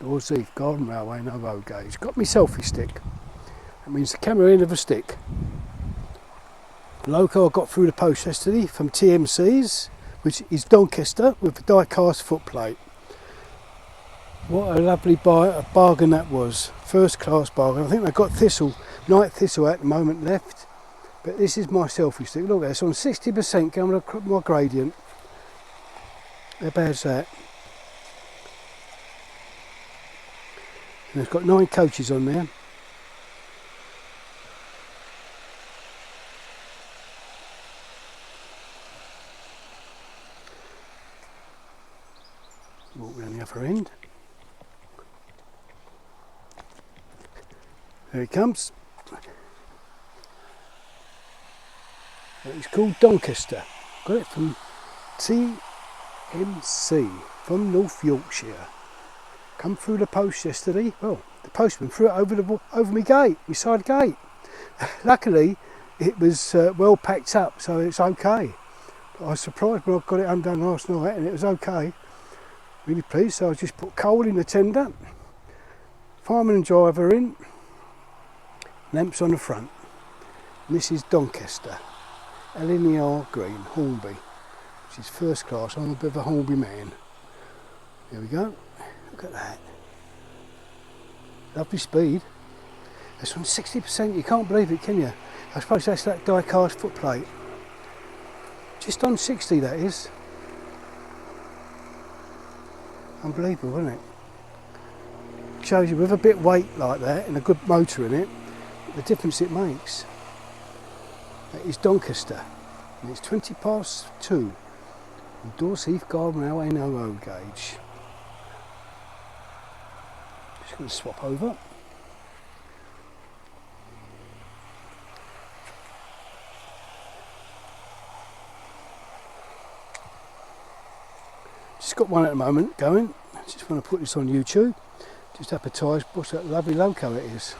Daws Heath, Garden Railway, no road gauge. Got my selfie stick. That means the camera end of a stick. Loco I got through the post yesterday from TMC's, which is Doncaster, with a die-cast footplate. What a lovely bargain that was. First class bargain. I think they've got night thistle at the moment left. But this is my selfie stick. Look, it's on 60% going across my gradient. How bad's that? And it's got 9 coaches on there. Walk round the other end. There it comes. It's called Doncaster. Got it from TMC from North Yorkshire. Come through the post yesterday. Well, the postman threw it over my gate, my side gate. Luckily, it was well packed up, so it's okay. But I was surprised when I got it undone last night, and it was okay. Really pleased. So I just put coal in the tender, fireman and driver in, lamps on the front. And this is Doncaster. LNER green, Hornby, which is first class. I'm a bit of a Hornby man. There we go. Look at that. Lovely speed. It's on 60%. You can't believe it, can you? I suppose that's that die-cast footplate. Just on 60, that is. Unbelievable, isn't it? Shows you with a bit of weight like that and a good motor in it, the difference it makes. That is Doncaster, and it's 2:20. Daws Heath, Garden Railway, no road gauge. Just going to swap over. Just got one at the moment going. Just want to put this on YouTube. Just advertise what that lovely loco it is.